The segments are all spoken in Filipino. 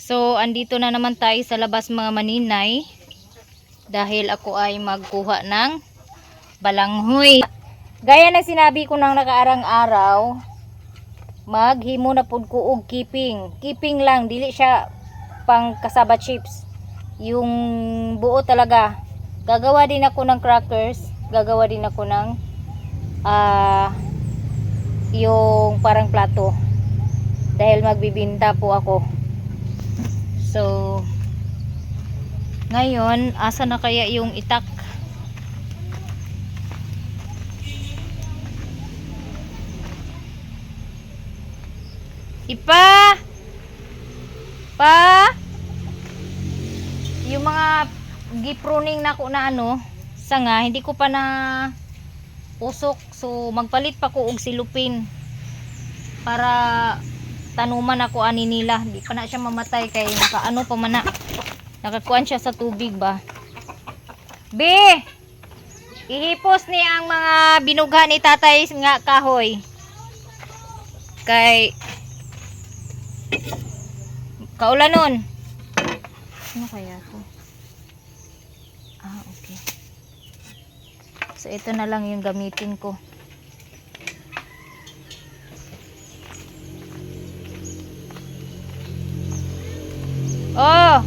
So, andito na naman tayo sa labas mga maninay. Dahil ako ay magkuha ng balanghoy. Gaya na sinabi ko nang nakaarang araw, maghimo na pud ko og keeping. Keeping lang, dili siya pang kasaba chips. Yung buo talaga. Gagawa din ako ng crackers. Gagawa din ako ng yung parang plato. Dahil magbibinta po ako. So, ngayon, asa na kaya yung itak? Ipa! Pa! Yung mga gipruning na ko na sanga, hindi ko pa na usok. So, magpalit pa ko og silupin para tanuman ako ani nila. Hindi pa na siya mamatay kay nakaano pa man na. Nakakuan siya sa tubig ba. B! Ihipos ni ang mga binughan ni tatay nga kahoy. Kay kaulan nun. Ano kaya to? Okay. So, ito na lang yung gamitin ko. Oh!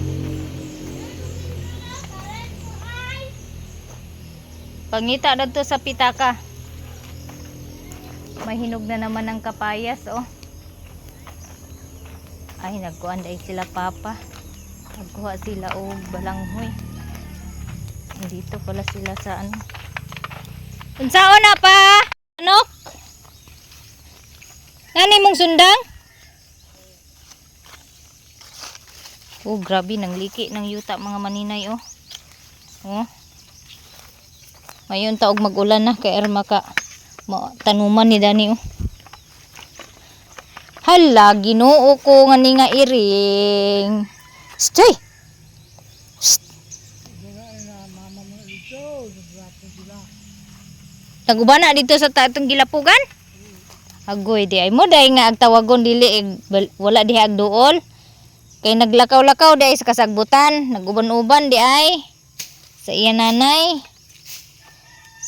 Pangita na to sa pitaka. Mahinog na naman ng kapayas, oh. Ay, nagkuhan dahil sila papa. Nagkuha sila o balanghoy. Dito pala sila sa Unsao na pa? Anok? Ngani mong sundang? Oh, grabe nang liki ng yuta mga maninay, oh. Oh. Ngayon taog mag-ulan na kay maka tanuman ni Dani, oh. Hala, Ginoo ko nga ni nga iring. Stay. Naguba na dito sa tatong gilapugan? Agoy di ay mo dai nga agtawagon dili wala diha agduol. Kay naglakaw-lakaw di ay sa kasagbutan, naguban-uban di ay sa iya nanay.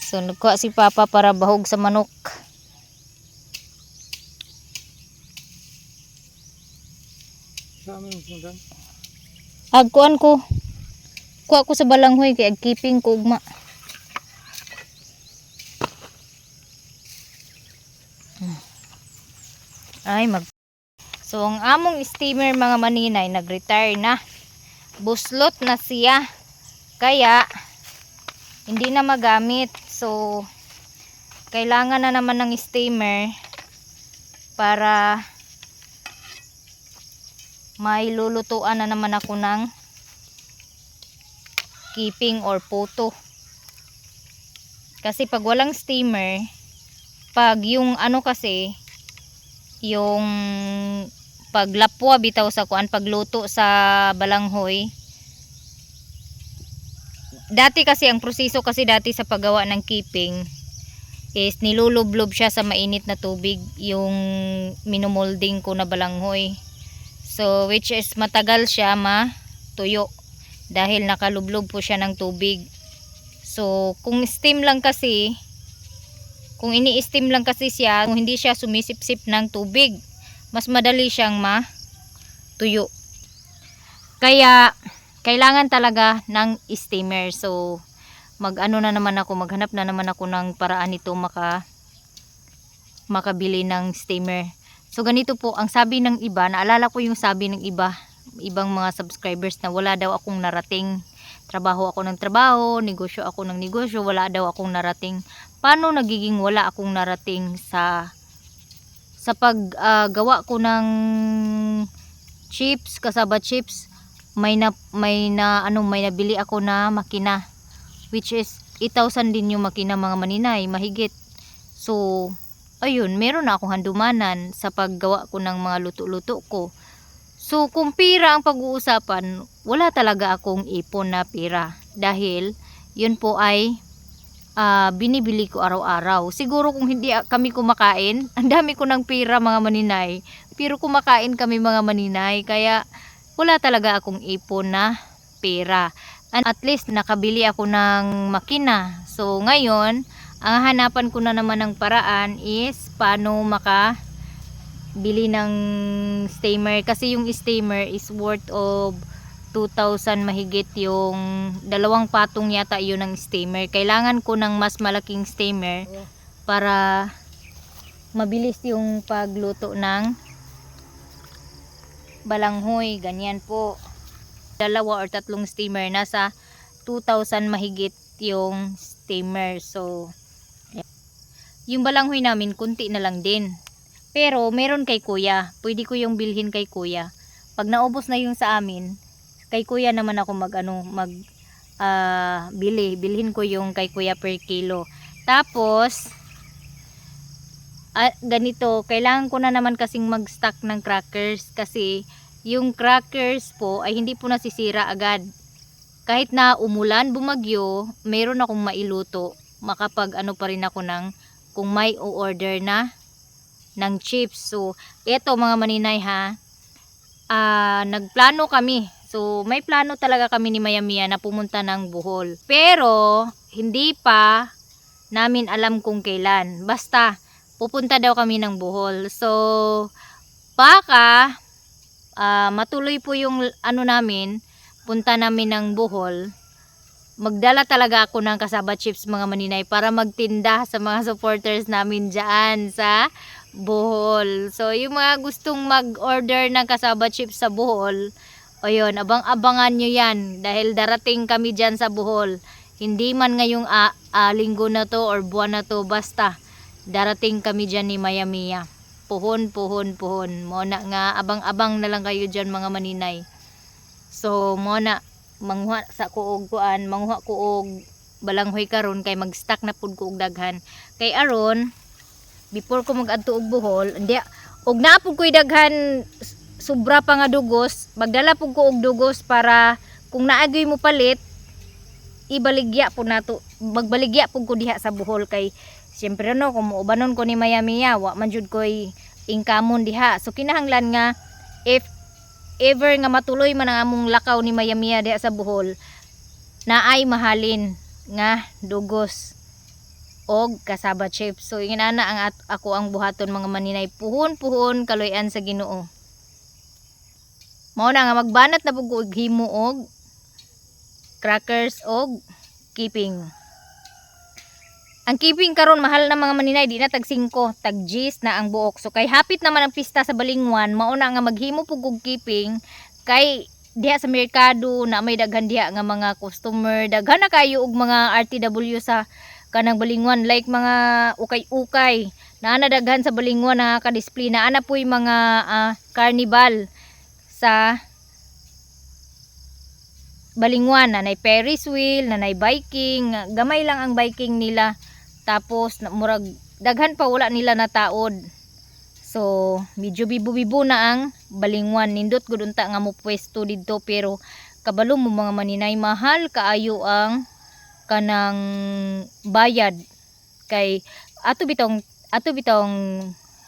So nagkuha si papa para bahog sa manok. Agkuan ko. Kuha ko sa balanghoy kay agkeeping ko ugma. So ang among steamer mga maninay nag-retire na. Buslot na siya. Kaya hindi na magamit. So kailangan na naman ng steamer para may lulutuan na naman ako ng keeping or puto. Kasi pag walang steamer, pag yung kasi, yung paglapwa bitaw sa kuan, pagluto sa balanghoy, dati kasi ang proseso kasi dati sa paggawa ng keeping is nilulublob siya sa mainit na tubig yung minumolding ko na balanghoy. So which is matagal siya matuyo dahil nakalublob po siya ng tubig. So kung steam lang kasi, kung ini-steam lang kasi siya, kung hindi siya sumisipsip ng tubig, mas madali siyang matuyo. Kaya kailangan talaga ng steamer. So maghanap na naman ako ng paraan nito makabili ng steamer. So ganito po ang sabi ng iba, naalala ko yung sabi ng ibang mga subscribers na wala daw akong narating. Trabaho ako ng trabaho, negosyo ako ng negosyo, wala daw akong narating. Paano nagiging wala akong narating sa paggawa ko ng chips, kasaba chips? May nabili ako na makina, which is 8,000 din yung makina mga maninay, mahigit. So ayun, meron na akong handumanan sa paggawa ko ng mga luto-luto ko. So kung pira ang pag-uusapan, wala talaga akong ipon na pira. Dahil yun po ay binibili ko araw-araw. Siguro kung hindi kami kumakain, ang dami ko ng pira mga maninay. Pero kumakain kami mga maninay. Kaya wala talaga akong ipon na pera. And at least nakabili ako ng makina. So ngayon, ang hanapan ko na naman ng paraan is paano makabili ng steamer. Kasi yung steamer is worth of 2,000 mahigit, yung dalawang patong yata yun ng steamer. Kailangan ko ng mas malaking steamer para mabilis yung pagluto ng balanghoy. Ganyan po. 2 or 3 steamer, nasa 2,000 mahigit yung steamer. So yung balanghoy namin kunti na lang din, pero meron kay kuya, pwede ko yung bilhin kay kuya. Pag naubos na yung sa amin, kay kuya naman ako bilhin ko yung kay kuya per kilo. Tapos ganito, kailangan ko na naman kasing mag-stock ng crackers, kasi yung crackers po ay hindi po nasisira agad. Kahit na umulan, bumagyo, meron akong mailuto. Makapag pa rin ako kung may o-order na ng chips. So, eto mga maninay ha, nagplano kami. So, may plano talaga kami ni Maya Mia na pumunta ng Bohol. Pero, hindi pa namin alam kung kailan. Basta, pupunta daw kami ng Bohol. So, baka matuloy po yung namin, punta namin ng Bohol. Magdala talaga ako ng kasaba chips mga maninay para magtinda sa mga supporters namin dyan sa Bohol. So yung mga gustong mag-order ng kasaba chips sa Bohol, ayun, abang-abangan nyo yan dahil darating kami dyan sa Bohol. Hindi man ngayong linggo na to or buwan na to, basta darating kami dyan ni Maya Mia. Puhon. Muna nga, abang-abang na lang kayo dyan mga maninay. So, muna, manghuha sa kuog kuan, manghuha kuog balanghoy karon kay mag-stack na pud ko og daghan. Kay aron, before ko mag-adto og Bohol, hindi, og napud ko'y daghan, sobra pa nga dugos, magdala pud ko og dugos para kung naagay mo palit, ibaligya po nato, magbaligya pud ko diha sa Bohol. Kay siyempre kung muubanon ko ni Maya Mia, wa man jud ko'y ingkamon diha. So kinahanglan nga, if ever nga matuloy man ang among lakaw ni Maya Mia diha sa Bohol, naay mahalin nga dugos og kasaba chips. So inana ako ang buhaton mga maninay, puhon kaloy-an sa Ginoo. Mao na nga magbanat na pud ko og himo og crackers og keeping. Ang keeping karon mahal na mga maninay, di na tag 5, tag 10 na ang buok. So kay hapit naman ang pista sa Balingwan, mao na nga maghimo pug og keeping, kay diha sa merkado na may daghan diha nga mga customer, daghan na kayo og mga RTW sa kanang Balingwan, like mga ukay-ukay na daghan sa Balingwan na ka-display na ana po'y mga carnival sa Balingwan, nanay Ferris wheel, nanay biking, gamay lang ang biking nila. Tapos murag daghan pa wala nila nataod. So medyo bibo-bibo na ang Balingwan. Nindot gud unta nga mo pwesto didto, pero kabalo mo mga maninay, mahal kaayo ang kanang bayad. Kay ato bitong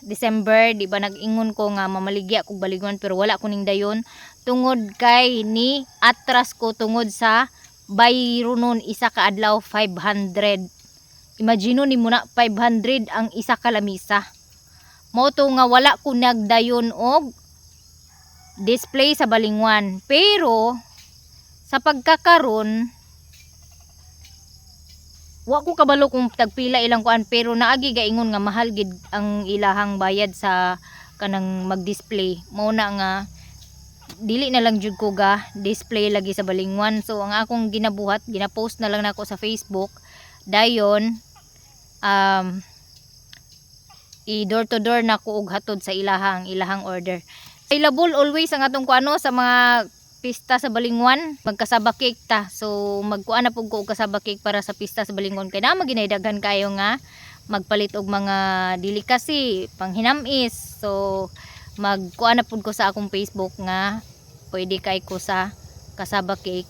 December, di ba nag-ingon ko nga mamaligya kog Balingwan, pero wala ko ning dayon tungod kay ni atras ko tungod sa bayro nun isa ka adlaw 500. Imagino ni muna 500 ang isa ka lamisa. Mo to nga wala ko nagdayon og display sa Balingwan. Pero sa pagkakaron, wa ko kabalo kung tagpila ilang kuan, pero naagi gaingon nga mahal gid ang ilahang bayad sa kanang mag-display. Mao na nga dili na lang jud ko ga display lagi sa Balingwan. So ang akong ginabuhat, gina-post na lang nako sa Facebook. Dayon i-door to door na ko og hatod sa ilahang order. Available always ang atong kuano sa mga pista sa Balingwan, magkasaba cake ta. So magkuan na pug ko og kasaba cake para sa pista sa Balingwan, kay na maginaydagan kayo nga magpalit og mga delicacy pang hinamis. So magkuan na pud ko sa akong Facebook nga pwede kay ko sa kasaba cake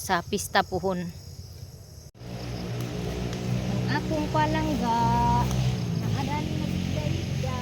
sa pista puhon. Akong palangga naadan magdayda.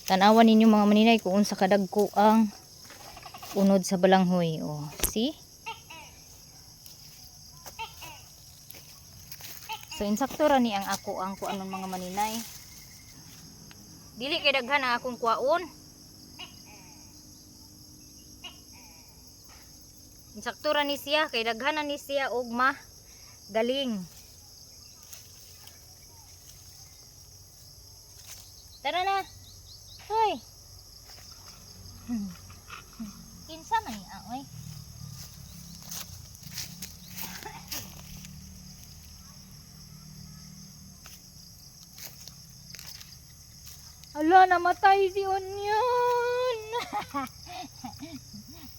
Tanawan ninyo mga maninay kung unsa kadagko ang unod sa balanghoy. Oh, see? So insakto ra ni ang ako ang kuanon mga maninay. Dili kay daghan ang akong kuaon. Insakto ra ni siya kay daghan na ni siya og galing. Tara na. Hoy. Kinsa man ni oy. Ala, namatay si Onion.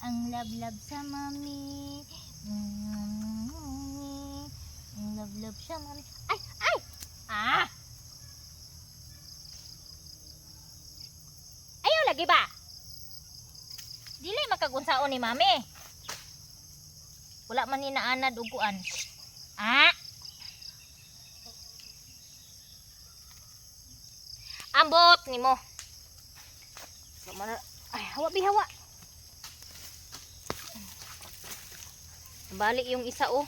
Ang love-love sa mami. Ang love-love sa mami. Ay! Ay! Ah! Ayaw lagi ba? Dili makagunsaon ni mami. Wala man ni naanad uguan. Ah! Ambot ni mo. Ay, hawa bi hawa. Balik yung isa oh.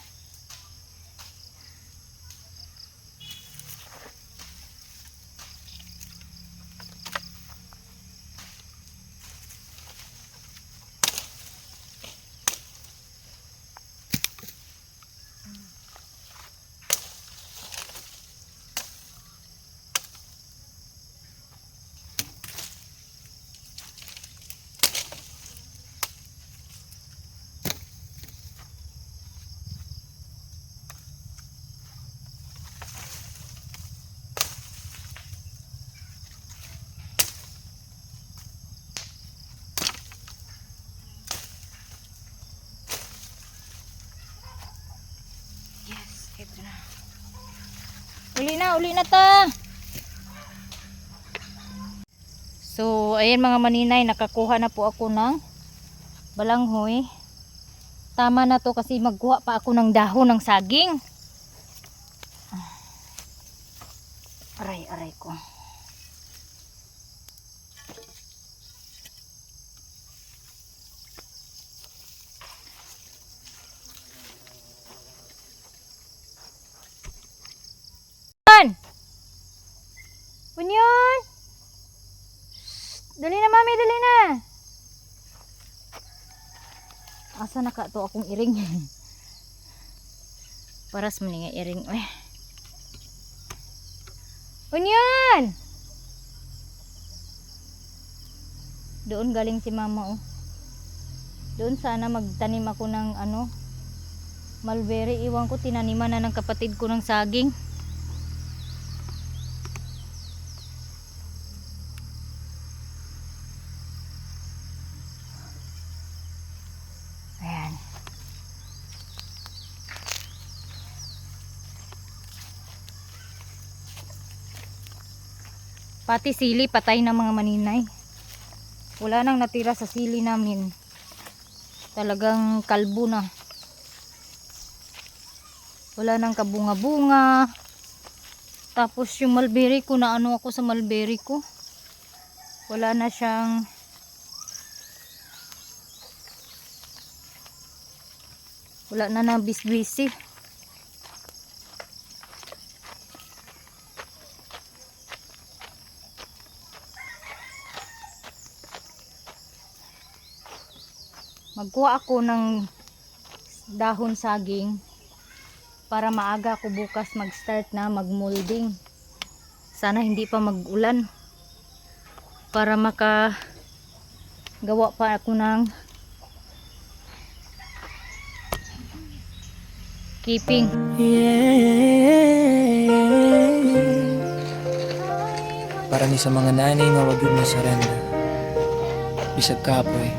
Ito na. Uli na ta. So, ayan mga maninay, nakakuha na po ako ng balanghoy. Tama na to kasi magkuha pa ako ng dahon ng saging. Aray ko. Bunyon! Dali na mami, dali na! Asa na ka to akong iring? Paras man nga iring. Bunyon! Doon galing si mama oh. Doon sana magtanim ako ng mulberry. Iwan ko tinaniman na ng kapatid ko ng saging. Pati sili patay na mga maninay. Wala nang natira sa sili namin. Talagang kalbo na. Wala nang kabunga-bunga. Tapos yung mulberry ko, na ako sa mulberry ko. Wala na siyang bisbisi. Magkuha ako ng dahon saging para maaga ako bukas mag-start na mag-molding. Sana hindi pa mag-ulan para makagawa pa ako ng keeping. Para ni sa mga nanay nga wag yun masaranda. Bisag kapoy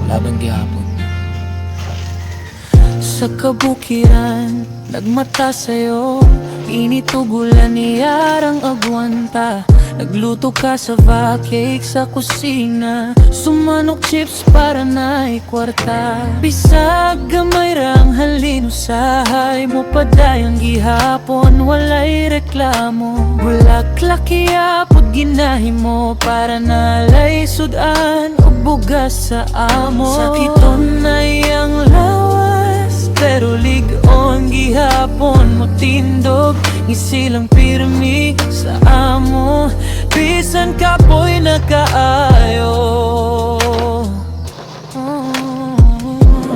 laban gihapon. Sa kabukiran nagmata sa'yo, initugulan niyarang agwanta. Nagluto ka sa cake sa kusina, sumanok chips para na'y kwarta. Bisag gamay rang halin usahay mo padayang gihapon, walay reklamo. Bulaklak iyapod ginahimo para nalay sudan o bugas sa amo. Sakiton na iyang lawas, pero ligon gihapon mo tindog. Isilang pirmi sa amo, bisan kapoy na kaayo.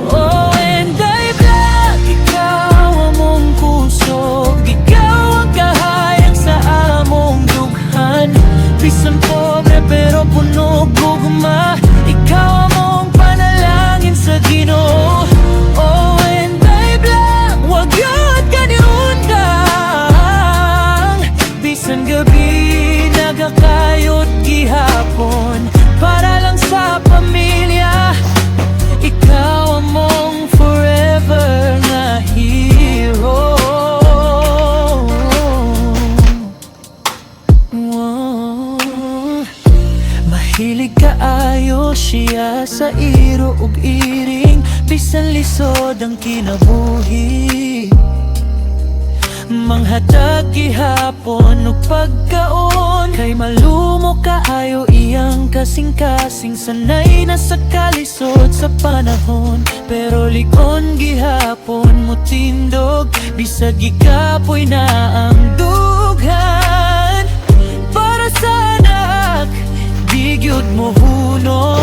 Oh, and I black, ikaw among kusog, ikaw ang kahayag sa among dughan. Bisan pobre pero puno gugma, ikaw among panalangin sa Ginoo. Oh, and I black, wag yun kaniundang. Bisan gabi nagakayot gihapon, para lang sa pamilya, ikaw among forever na hero. Mahilig kaayo siya sa iro ug iring, bisan lisod ang kinabuhi. Manghatag gihapon ug pagkaon, kay malumo kaayo iyang kasing-kasing. Sanay na sa kalisod sa panahon, pero likon gihapon mo tindog. Bisag gikapoy na ang dughan, para sa anak di gyud mo hunong.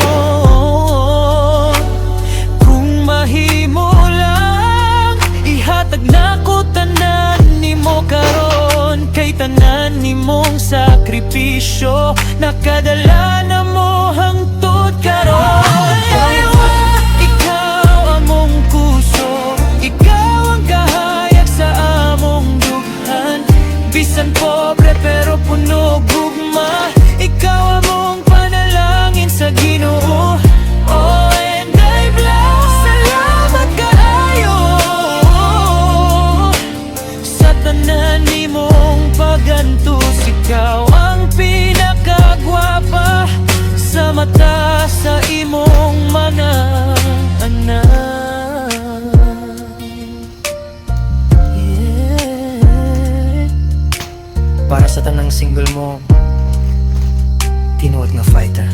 Kung mahimo lang, ihatag nako tanan nimo karon, kay tanan nimong sakripisyo nakadala na mo hangtod karon. Ikaw among kuso, ikaw ang kahayag sa among dughan. Bisan pobre pero puno gugma, ikaw among panalangin sa Ginoo. Oh, and I bless, salamat kaayo sa tanan nimong pagantos. Ikaw ang pinakagwapa sa mata sa imong mga anak. Yeah. Para sa tanang single mo, tinuod nga fighter.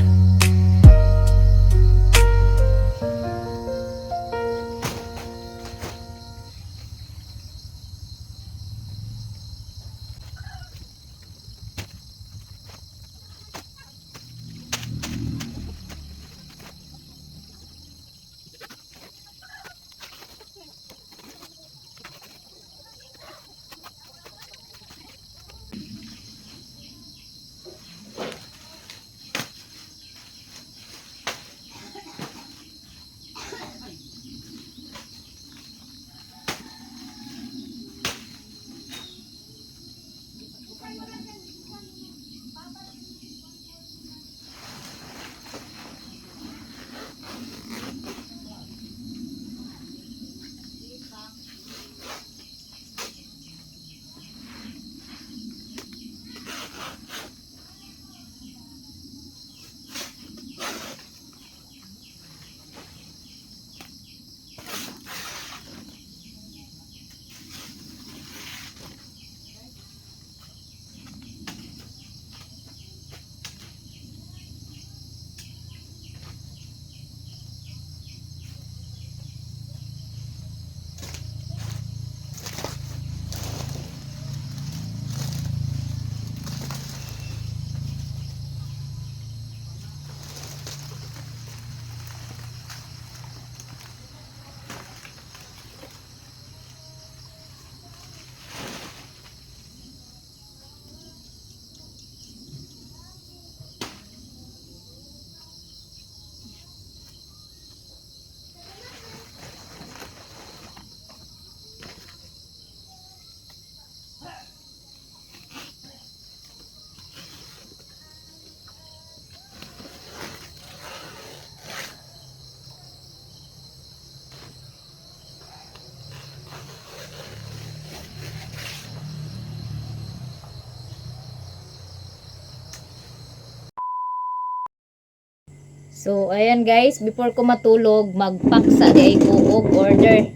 So, ayan guys, before ko matulog, magpaksa di ay ko og order.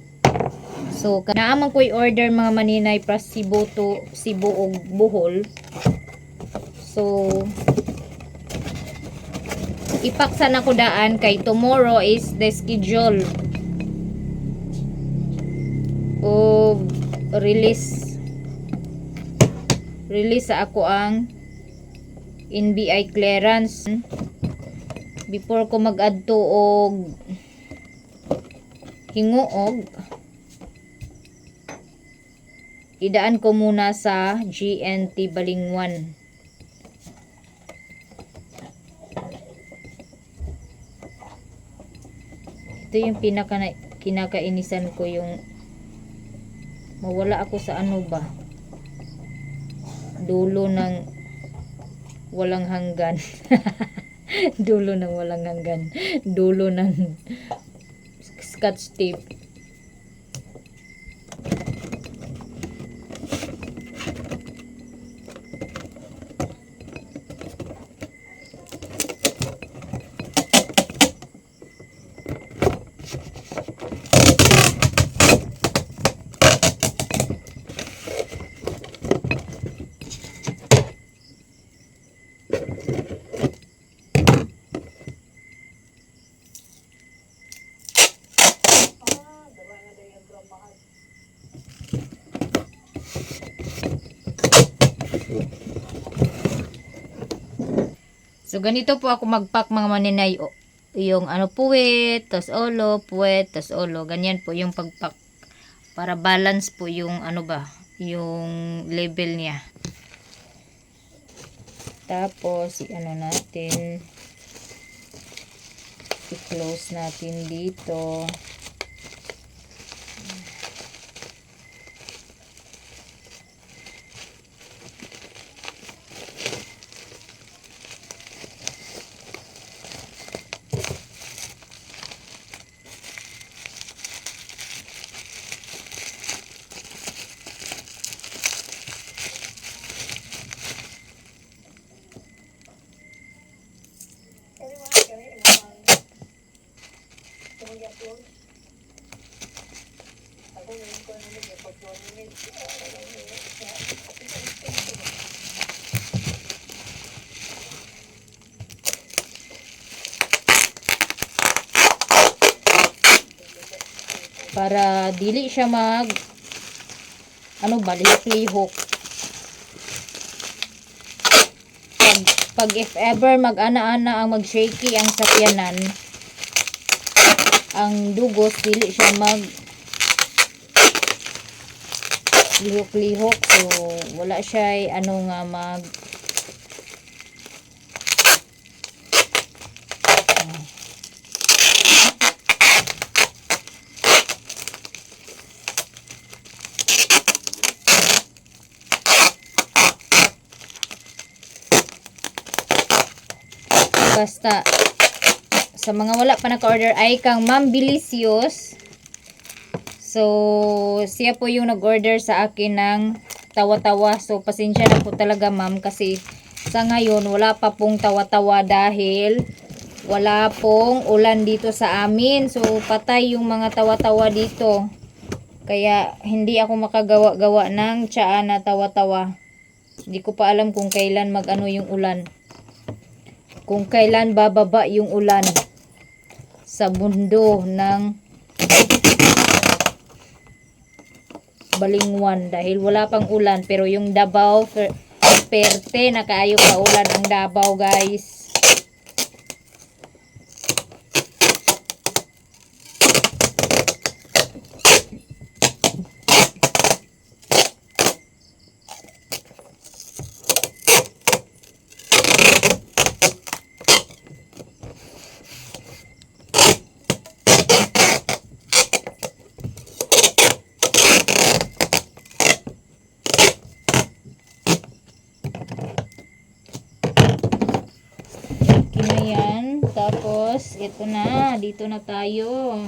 So, kanaaman ko order mga maninay para Cebu to Cebu og Bohol. So, ipaksa na ko daan kay tomorrow is the schedule o release sa ako ang NBI clearance before ko mag-adto og hinguog. Idaan ko muna sa GNT Balingwan. Ito yung kinakainisan ko, yung mawala ako sa ano ba, dulo ng walang hanggan. Dulo ng walang hanggan, dulo ng scotch tape. So, ganito po ako mag-pack mga maninay. Yung ano, puwet, tas olo, puwet, tas olo. Ganyan po yung pag-pack. Para balance po yung ano ba, yung level niya. Tapos, ano natin, i-close natin dito. Para dili siya mag ano ba, lihok. Pag if ever mag-ana-ana ang mag-shaky ang sakyanan, ang dugos dili siya mag lihok-lihok. So wala siya ano nga mag basta sa mga wala pa naka-order ay kang Ma'am Bilicious. So siya po yung nag-order sa akin ng tawa-tawa. So pasensya na po talaga ma'am, kasi sa ngayon wala pa pong tawa-tawa dahil wala pong ulan dito sa amin. So patay yung mga tawa-tawa dito. Kaya hindi ako makagawa-gawa ng tsaa na tawa-tawa. Hindi ko pa alam kung kailan mag-ano yung ulan. Kung kailan bababa yung ulan sa mundo ng Balingwan, dahil wala pang ulan. Pero yung Davao, perte na kaayo ka ulan ang Davao guys. Tapos, ito na. Dito na tayo.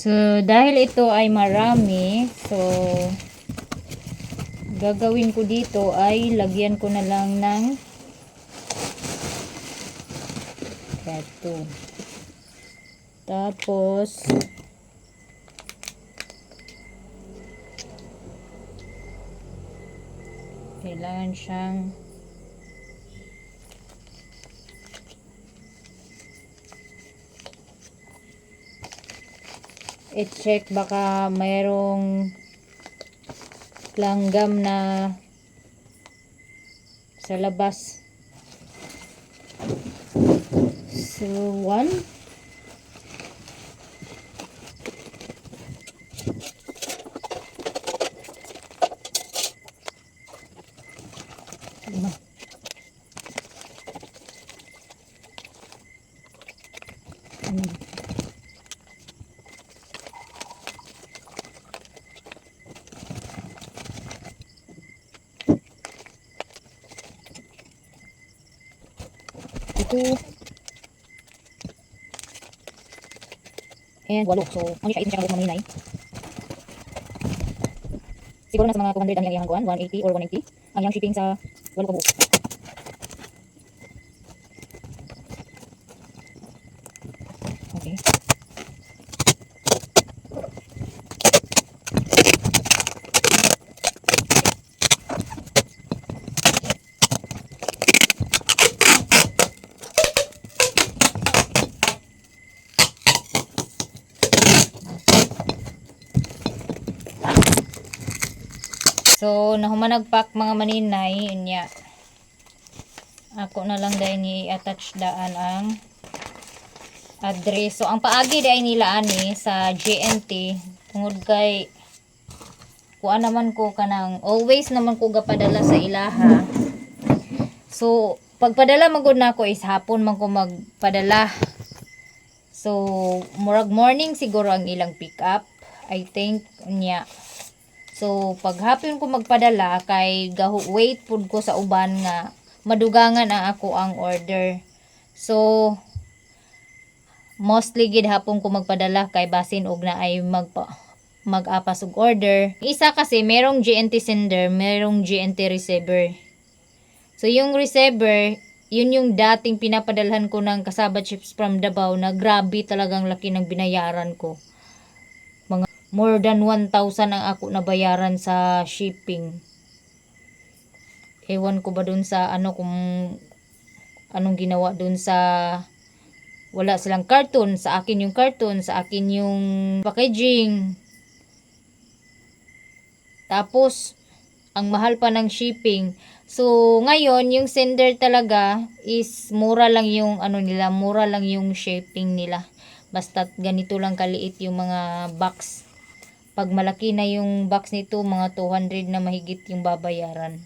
So, dahil ito ay marami, so, gagawin ko dito ay lagyan ko na lang ng ito. Tapos, kailangan siyang i-check baka mayroong langgam na sa labas. So, 1 lima. Ito and 8. So, ano siya, ito siya ng maminay. Siguro nasa mga 200 ang iyang kuan, 180 or 190. Ang iyang shipping sa 8 ka buo. Okay. So, nahumanagpak mga maninay, inya. Ako na lang dahil ni attach daan ang address. So, ang paagi dahil nila ani sa GNT, tungod kay kuan naman ko kanang always naman ko gapadala sa ilaha. So, pagpadala magud na ako is hapon man ko magpadala. So, murag morning siguro ang ilang pick up. I think niya. So, pag hapon ko magpadala, kay wait pud ko sa uban nga madugangan ang ako ang order. So, mostly gid hapon ko magpadala kay basin og na ay mag-apas og order. Isa kasi merong GNT sender, merong GNT receiver. So, yung receiver, yun yung dating pinapadalhan ko ng cassava chips from Davao na grabe talagang laki ng binayaran ko. More than 1,000 ang ako nabayaran sa shipping. Ewan ko ba dun sa ano kung anong ginawa dun sa wala silang carton, sa akin yung carton, sa akin yung packaging. Tapos ang mahal pa ng shipping. So ngayon yung sender talaga is mura lang yung ano nila, mura lang yung shipping nila. Basta ganito lang kaliit yung mga box. Pag malaki na yung box nito, mga 200 na mahigit yung babayaran.